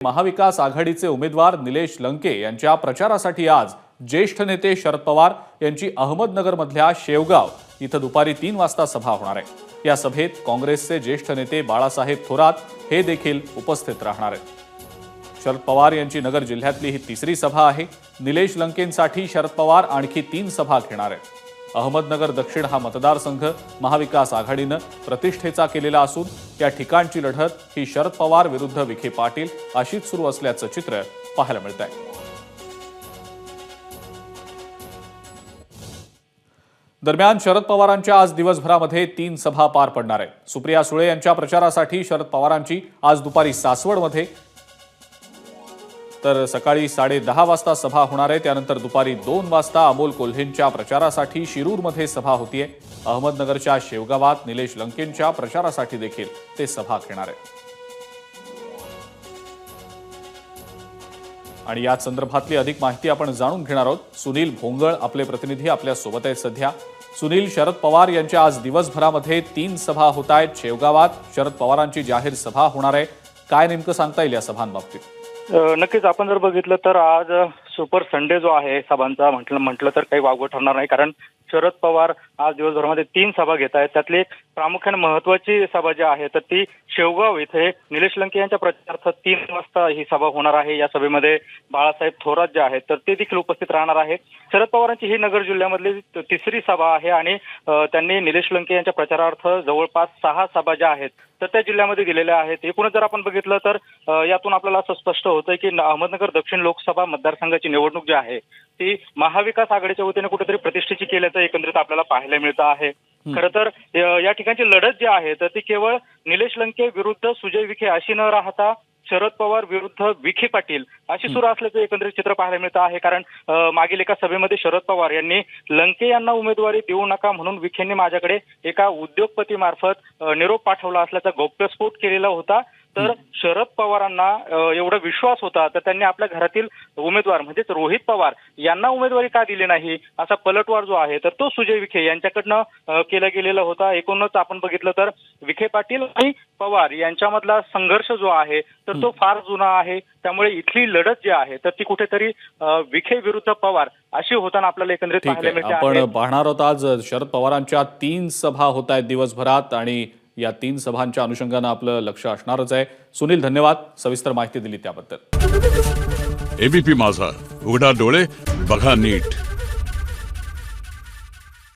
महाविकास आघाडीचे उमेदवार निलेश लंके यांच्या प्रचारासाठी आज ज्येष्ठ नेते शरद पवार यांची अहमदनगरमधल्या शेवगाव इथं दुपारी 3 वाजता सभा होणार आहे। या सभेत काँग्रेसचे ज्येष्ठ नेते बाळासाहेब थोरात हे देखील उपस्थित राहणार आहेत। शरद पवार यांची नगर जिल्ह्यातली ही तिसरी सभा आहे। निलेश लंकेंसाठी शरद पवार आणखी 3 सभा घेणार आहेत। अहमदनगर दक्षिण हा मतदारसंघ महाविकास आघाडीनं प्रतिष्ठेचा केलेला असून या ठिकाणची लढत ही शरद पवार विरुद्ध विखे पाटील अशीच सुरू असल्याचं चित्र पाहायला मिळत आहे। दरम्यान शरद पवारांच्या आज दिवसभरामध्ये 3 सभा पार पडणार आहेत। सुप्रिया सुळे यांच्या प्रचारासाठी शरद पवारांची आज दुपारी सासवडमध्ये तर सकाळी 10:30 वाजता सभा होणार आहे। त्यानंतर दुपारी 2 वाजता अमोल कोल्हेंच्या प्रचारासाठी शिरूरमध्ये सभा होतीये। अहमदनगरच्या शेवगावात निलेश लंकेंच्या प्रचारासाठी देखील ते सभा घेणार आहेत। आणि या संदर्भातली अधिक माहिती आपण जाणून घेणार आहोत। सुनील भोंगळ आपले प्रतिनिधी आपल्या सोबत आहेत सध्या। सुनील, शरद पवार यांच्या आज दिवसभरामध्ये 3 सभा होत आहेत। शेवगावात शरद पवारांची जाहीर सभा होणार आहे। काय नेमकं सांगता येईल या सभांबाबतीत? नक्कीच आपण जर बघितलं तर आज सुपर संडे जो आहे सभांचा म्हटलं तर काही वावगं ठरणार नाही, कारण शरद पवार आज दिवसभरामध्ये 3 सभा घेत आहेत। त्यातली प्रामुख्याने महत्वाची सभा जी आहे तर ती शेवगाव इथे निलेश लंके यांच्या प्रचारार्थ 3 वाजता ही सभा होणार आहे। या सभेमध्ये बाळासाहेब थोरात जे आहेत तर ते देखील उपस्थित राहणार आहेत। शरद पवारांची ही नगर जिल्ह्यामधली तिसरी सभा आहे आणि त्यांनी निलेश लंके यांच्या प्रचारार्थ जवळपास 6 सभा ज्या आहेत तर त्या जिल्ह्यामध्ये दिलेल्या आहेत। एकूणच जर आपण बघितलं तर यातून आपल्याला असं स्पष्ट होतंय की अहमदनगर दक्षिण लोकसभा मतदारसंघाची निवडणूक जी आहे ती महाविकास आघाडीच्या वतीने कुठेतरी प्रतिष्ठेची केल्याचं एकंदरीत आपल्याला पाहायला मिळतं आहे। खरं तर या ठिकाणची लढत जी आहे तर ती केवळ निलेश लंके विरुद्ध सुजय विखे अशी न राहता शरद पवार विरुद्ध विखे पाटील अशी सुरू असल्याचं एकंदरीत चित्र पाहायला मिळतं आहे। कारण मागील एका सभेमध्ये शरद पवार यांनी लंके यांना उमेदवारी देऊ नका म्हणून विखेंनी माझ्याकडे एका उद्योगपती मार्फत निरोप पाठवला असल्याचा गौप्यस्फोट केलेला होता। तर शरद पवारांना एवढा विश्वास होता तर त्यांनी आपल्या घरातील उमेदवार म्हणजेच रोहित पवार यांना उमेदवारी का दिली नाही असा पलटवार जो आहे तर तो सुजय विखे यांच्याकडनं केला गेलेला होता। एकूणच आपण बघितलं तर विखे पाटील आणि पवार यांच्यामधला संघर्ष जो आहे तर तो फार जुना आहे। त्यामुळे इथली लढत जी आहे तर ती कुठेतरी विखे विरुद्ध पवार अशी होताना आपल्याला एकंदरीत पाहायला मिळते। आपण पाहणार आहोत आज शरद पवारांच्या 3 सभा होत आहेत दिवसभरात आणि या 3 सभांच्या अनुषंगानं आपलं लक्ष असणारच आहे। सुनील, धन्यवाद सविस्तर माहिती दिली त्याबद्दल। एबीपी माझा, उघडा डोळे बघा नीट।